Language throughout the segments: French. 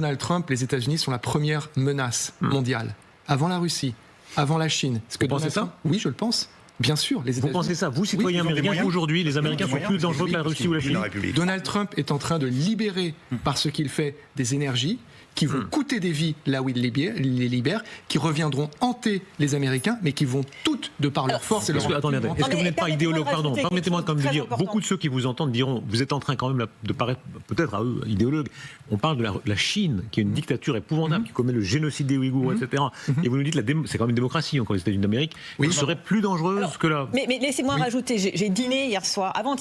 Donald Trump, les États-Unis sont la première menace mondiale. Avant la Russie, avant la Chine. Vous pensez ça ? Oui, je le pense. Bien sûr, les États-Unis. Vous pensez ça, vous, citoyens américains, aujourd'hui, les Américains sont plus dangereux que la Russie ou la Chine ? Donald Trump est en train de libérer, par ce qu'il fait, des énergies qui vont coûter des vies là où il les libère, qui reviendront hanter les Américains, mais qui vont toutes, de par leur force et leur... Attendez, est-ce que vous n'êtes pas idéologue ? Pardon, permettez-moi quand même de dire, beaucoup de ceux qui vous entendent diront, vous êtes en train quand même de paraître, peut-être à eux, idéologues. On parle de la Chine, qui est une dictature épouvantable, qui commet le génocide des Ouïghours, etc. Et vous nous dites, c'est quand même une démocratie, encore les États-Unis d'Amérique, qui serait plus dangereuse que la... Mais laissez-moi rajouter, j'ai dîné avant-hier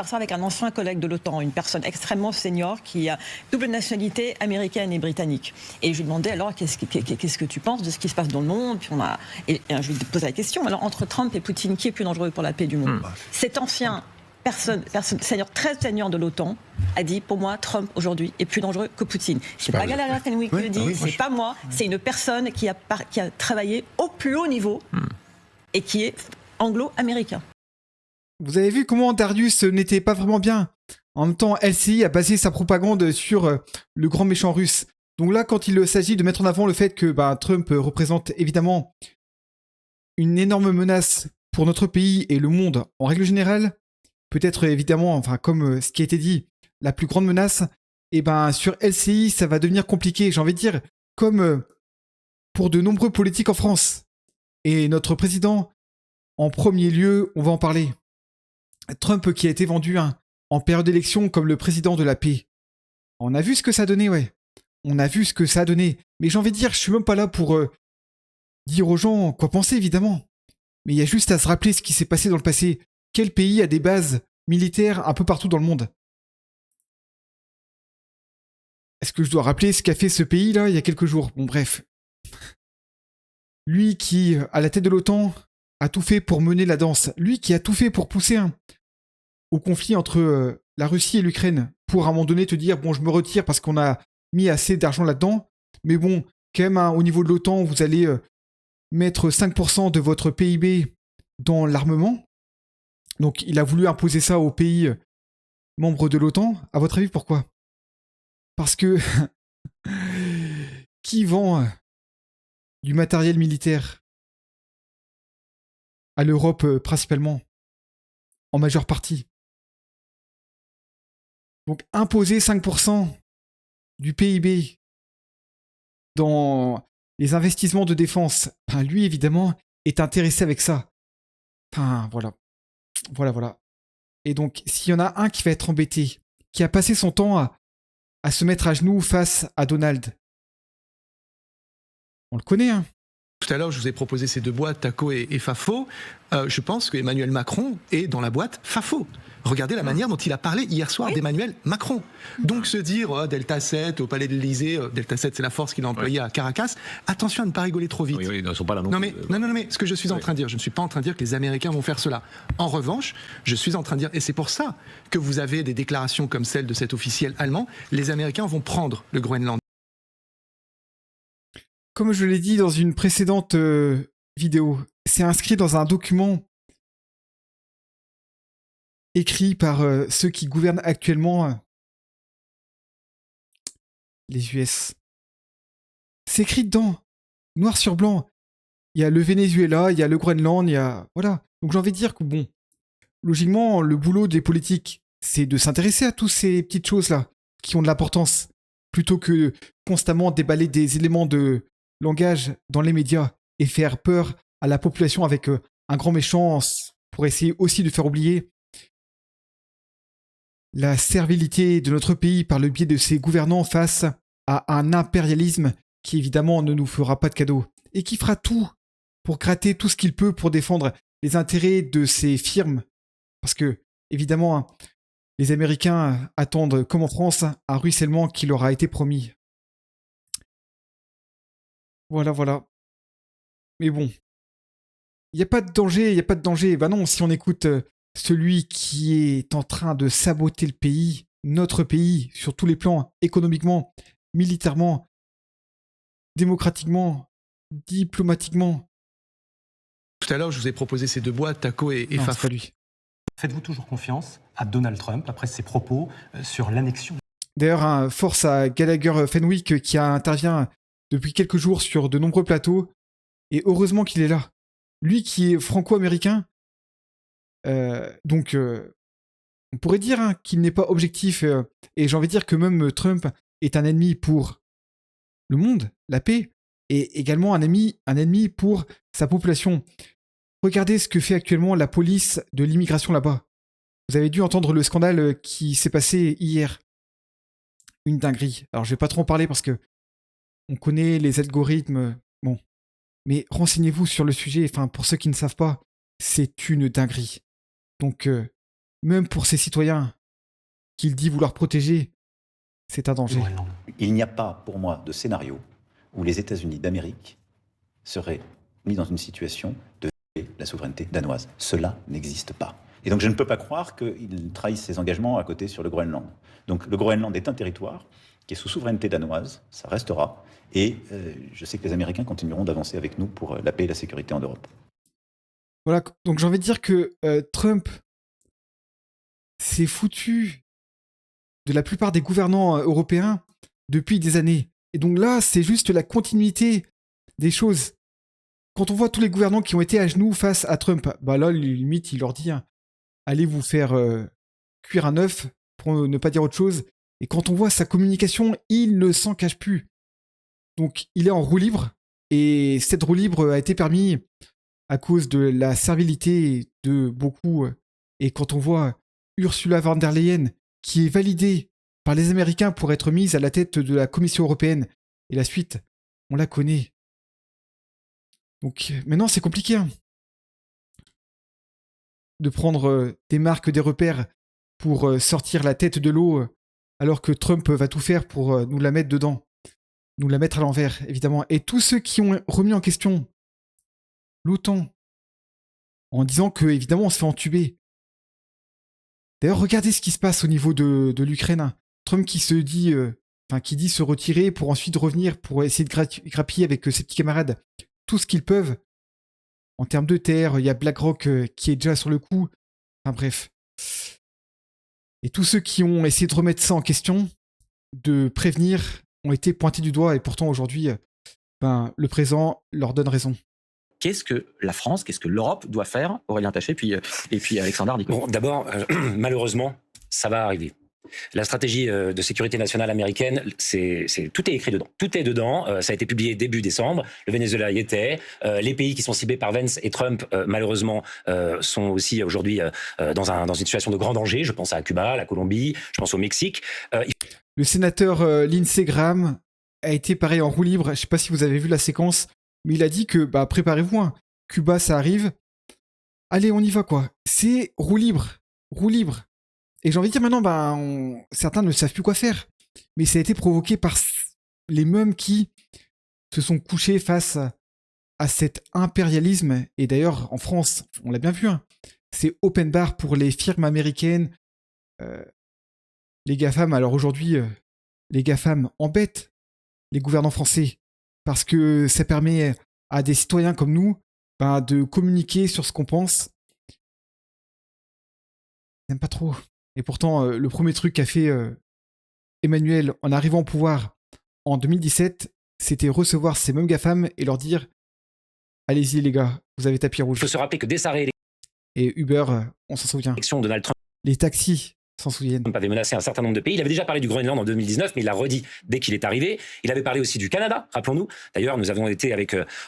soir, avec un ancien collègue de l'OTAN, une personne extrêmement senior qui a double nationalité américaine et britannique. Et je lui demandais alors qu'est-ce que tu penses de ce qui se passe dans le monde. Puis je lui posais la question, alors entre Trump et Poutine, qui est plus dangereux pour la paix du monde ? Cet ancien senior, très senior de l'OTAN a dit, pour moi, Trump aujourd'hui est plus dangereux que Poutine. C'est pas Galera Fenwick qui le dit, c'est pas moi, c'est une personne qui a travaillé au plus haut niveau et qui est anglo-américain. Vous avez vu comment Darius n'était pas vraiment bien. En même temps, LCI a basé sa propagande sur le grand méchant russe. Donc là, quand il s'agit de mettre en avant le fait que Trump représente évidemment une énorme menace pour notre pays et le monde en règle générale, peut-être évidemment, comme ce qui a été dit, la plus grande menace, et sur LCI, ça va devenir compliqué. J'ai envie de dire, comme pour de nombreux politiques en France. Et notre président, en premier lieu, on va en parler. Trump qui a été vendu en période d'élection comme le président de la paix. On a vu ce que ça donnait, ouais. On a vu ce que ça a donné. Mais j'ai envie de dire, je suis même pas là pour dire aux gens quoi penser, évidemment. Mais il y a juste à se rappeler ce qui s'est passé dans le passé. Quel pays a des bases militaires un peu partout dans le monde ? Est-ce que je dois rappeler ce qu'a fait ce pays-là il y a quelques jours ? Bon, bref. Lui qui, à la tête de l'OTAN, a tout fait pour mener la danse. Lui qui a tout fait pour pousser au conflit entre la Russie et l'Ukraine. Pour à un moment donné te dire, bon, je me retire parce qu'on a mis assez d'argent là-dedans. Mais bon, quand même, au niveau de l'OTAN, vous allez mettre 5% de votre PIB dans l'armement. Donc, il a voulu imposer ça aux pays membres de l'OTAN. À votre avis, pourquoi ? Parce que qui vend du matériel militaire à l'Europe principalement, en majeure partie. Donc imposer 5% du PIB dans les investissements de défense, lui évidemment est intéressé avec ça. Voilà. Et donc s'il y en a un qui va être embêté, qui a passé son temps à se mettre à genoux face à Donald, on le connaît, hein. Tout à l'heure, je vous ai proposé ces deux boîtes, Taco et Fafo. Je pense qu'Emmanuel Macron est dans la boîte Fafo. Regardez la manière dont il a parlé hier soir d'Emmanuel Macron. Donc se dire Delta 7 au Palais de l'Élysée, Delta 7 c'est la force qu'il a employée à Caracas, attention à ne pas rigoler trop vite. Oui, ils ne sont pas là non Non plus. mais ce que je suis en train de dire, je ne suis pas en train de dire que les Américains vont faire cela. En revanche, je suis en train de dire, et c'est pour ça que vous avez des déclarations comme celle de cet officiel allemand, les Américains vont prendre le Groenland. Comme je l'ai dit dans une précédente vidéo, c'est inscrit dans un document écrit par ceux qui gouvernent actuellement les US. C'est écrit dedans, noir sur blanc. Il y a le Venezuela, il y a le Groenland, il y a... Voilà. Donc j'ai envie de dire que bon, logiquement, le boulot des politiques, c'est de s'intéresser à toutes ces petites choses-là, qui ont de l'importance, plutôt que constamment déballer des éléments de langage dans les médias et faire peur à la population avec un grand méchant pour essayer aussi de faire oublier la servilité de notre pays par le biais de ses gouvernants face à un impérialisme qui évidemment ne nous fera pas de cadeau et qui fera tout pour gratter tout ce qu'il peut pour défendre les intérêts de ses firmes. Parce que, évidemment, les Américains attendent, comme en France, un ruissellement qui leur a été promis. Voilà. Mais bon, il n'y a pas de danger, Bah non, si on écoute celui qui est en train de saboter le pays, notre pays, sur tous les plans, économiquement, militairement, démocratiquement, diplomatiquement. Tout à l'heure, je vous ai proposé ces deux boîtes, Taco et Non, Fafo. c'est pas lui. Faites-vous toujours confiance à Donald Trump après ses propos sur l'annexion ? D'ailleurs, force à Gallagher Fenwick qui intervient depuis quelques jours sur de nombreux plateaux. Et heureusement qu'il est là. Lui qui est franco-américain. Donc, on pourrait dire qu'il n'est pas objectif. Et j'ai envie de dire que même Trump est un ennemi pour le monde, la paix, et également un ennemi pour sa population. Regardez ce que fait actuellement la police de l'immigration là-bas. Vous avez dû entendre le scandale qui s'est passé hier. Une dinguerie. Alors je vais pas trop en parler parce que on connaît les algorithmes. Bon. Mais renseignez-vous sur le sujet. Enfin, pour ceux qui ne savent pas, c'est une dinguerie. Donc, même pour ces citoyens qu'il dit vouloir protéger, c'est un danger. Il n'y a pas, pour moi, de scénario où les États-Unis d'Amérique seraient mis dans une situation de violer la souveraineté danoise. Cela n'existe pas. Et donc je ne peux pas croire qu'ils trahissent ses engagements à côté sur le Groenland. Donc le Groenland est un territoire qui est sous souveraineté danoise, ça restera. Et je sais que les Américains continueront d'avancer avec nous pour la paix et la sécurité en Europe. Voilà, donc j'ai envie de dire que Trump s'est foutu de la plupart des gouvernants européens depuis des années. Et donc là, c'est juste la continuité des choses. Quand on voit tous les gouvernants qui ont été à genoux face à Trump, bah là, limite, il leur dit allez vous faire cuire un œuf, pour ne pas dire autre chose. Et quand on voit sa communication, il ne s'en cache plus. Donc il est en roue libre, et cette roue libre a été permise à cause de la servilité de beaucoup. Et quand on voit Ursula von der Leyen, qui est validée par les Américains pour être mise à la tête de la Commission européenne, et la suite, on la connaît. Donc maintenant c'est compliqué de prendre des marques, des repères pour sortir la tête de l'eau, alors que Trump va tout faire pour nous la mettre dedans, nous la mettre à l'envers, évidemment. Et tous ceux qui ont remis en question l'OTAN, en disant que, évidemment, on se fait entuber. D'ailleurs, regardez ce qui se passe au niveau de l'Ukraine. Trump qui se dit, qui dit se retirer pour ensuite revenir pour essayer de grappiller avec ses petits camarades tout ce qu'ils peuvent. En termes de terre, il y a BlackRock qui est déjà sur le coup. Enfin bref. Et tous ceux qui ont essayé de remettre ça en question, de prévenir, ont été pointés du doigt. Et pourtant, aujourd'hui, le présent leur donne raison. Qu'est-ce que la France, qu'est-ce que l'Europe doit faire, Aurélien Taché, et puis Alexandre Ardico? Bon, d'abord, malheureusement, ça va arriver. La stratégie de sécurité nationale américaine, tout est écrit dedans. Tout est dedans. Ça a été publié début décembre. Le Venezuela y était. Les pays qui sont ciblés par Vance et Trump, malheureusement, sont aussi aujourd'hui dans une situation de grand danger. Je pense à Cuba, la Colombie, je pense au Mexique. Le sénateur Lindsey Graham a été pareil en roue libre. Je ne sais pas si vous avez vu la séquence, mais il a dit que préparez-vous. Cuba, ça arrive. Allez, on y va quoi. C'est roue libre. Roue libre. Et j'ai envie de dire maintenant, certains ne savent plus quoi faire. Mais ça a été provoqué par les mêmes qui se sont couchés face à cet impérialisme. Et d'ailleurs, en France, on l'a bien vu, c'est open bar pour les firmes américaines. Les GAFAM, alors aujourd'hui, les GAFAM embêtent les gouvernants français. Parce que ça permet à des citoyens comme nous de communiquer sur ce qu'on pense. J'aime pas trop. Et pourtant, le premier truc qu'a fait Emmanuel en arrivant au pouvoir en 2017, c'était recevoir ces mêmes GAFAM et leur dire « Allez-y les gars, vous avez tapis rouge ». Il faut se rappeler que dès sa réélection, et Uber, on s'en souvient. Donald Trump Les taxis s'en souviennent. avait menacé un certain nombre de pays. Il avait déjà parlé du Groenland en 2019, mais il l'a redit dès qu'il est arrivé. Il avait parlé aussi du Canada, rappelons-nous. D'ailleurs, nous avons été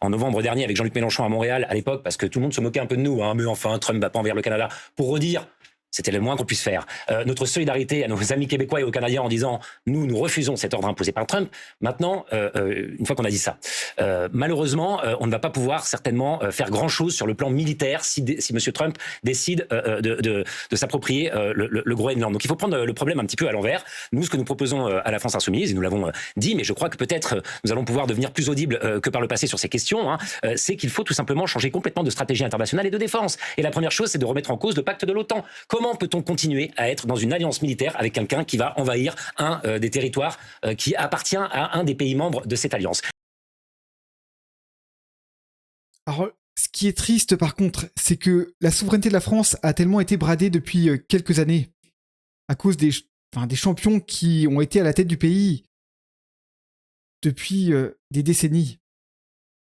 en novembre dernier avec Jean-Luc Mélenchon à Montréal à l'époque, parce que tout le monde se moquait un peu de nous. Mais enfin, Trump va pas envers le Canada. Pour redire... C'était le moins qu'on puisse faire. Notre solidarité à nos amis québécois et aux Canadiens en disant « Nous refusons cet ordre imposé par Trump ». Maintenant, une fois qu'on a dit ça, malheureusement, on ne va pas pouvoir certainement faire grand-chose sur le plan militaire si M. Trump décide de s'approprier le Groenland. Donc il faut prendre le problème un petit peu à l'envers. Nous, ce que nous proposons à la France Insoumise, et nous l'avons dit, mais je crois que peut-être nous allons pouvoir devenir plus audibles que par le passé sur ces questions, c'est qu'il faut tout simplement changer complètement de stratégie internationale et de défense. Et la première chose, c'est de remettre en cause le pacte de l'OTAN. Comment peut-on continuer à être dans une alliance militaire avec quelqu'un qui va envahir un des territoires qui appartient à un des pays membres de cette alliance? Alors, ce qui est triste par contre, c'est que la souveraineté de la France a tellement été bradée depuis quelques années à cause des des champions qui ont été à la tête du pays depuis des décennies.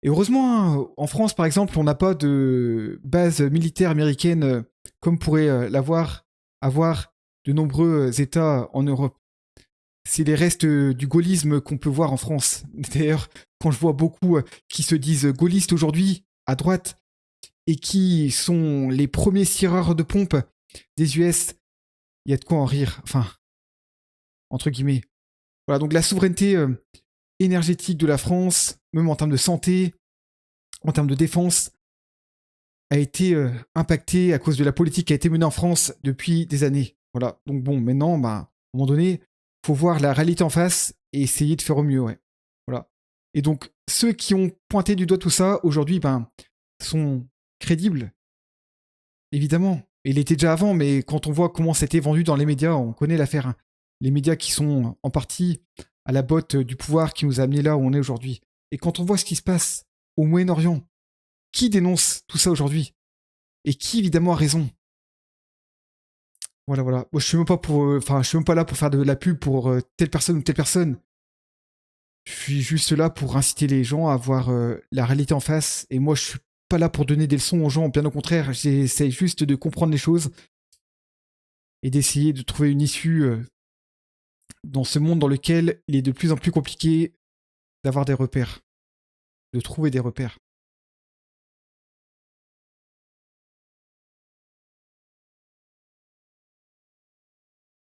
Et heureusement, hein, en France, par exemple, on n'a pas de base militaire américaine comme pourrait avoir de nombreux États en Europe. C'est les restes du gaullisme qu'on peut voir en France. D'ailleurs, quand je vois beaucoup qui se disent gaullistes aujourd'hui, à droite, et qui sont les premiers cireurs de pompe des US, il y a de quoi en rire. Enfin, entre guillemets. Voilà, donc la souveraineté énergétique de la France, même en termes de santé, en termes de défense, a été impactée à cause de la politique qui a été menée en France depuis des années. Voilà, donc bon, maintenant, à un moment donné, il faut voir la réalité en face et essayer de faire au mieux, ouais. Voilà. Et donc, ceux qui ont pointé du doigt tout ça, aujourd'hui, sont crédibles, évidemment. Il était déjà avant, mais quand on voit comment c'était vendu dans les médias, on connaît l'affaire. Hein. Les médias qui sont en partie à la botte du pouvoir qui nous a amenés là où on est aujourd'hui. Et quand on voit ce qui se passe au Moyen-Orient, qui dénonce tout ça aujourd'hui? Et qui, évidemment, a raison? Voilà. Moi, je suis même pas là pour faire de la pub pour telle personne ou telle personne. Je suis juste là pour inciter les gens à voir la réalité en face. Et moi, je suis pas là pour donner des leçons aux gens. Bien au contraire, j'essaie juste de comprendre les choses et d'essayer de trouver une issue dans ce monde dans lequel il est de plus en plus compliqué d'avoir des repères, de trouver des repères.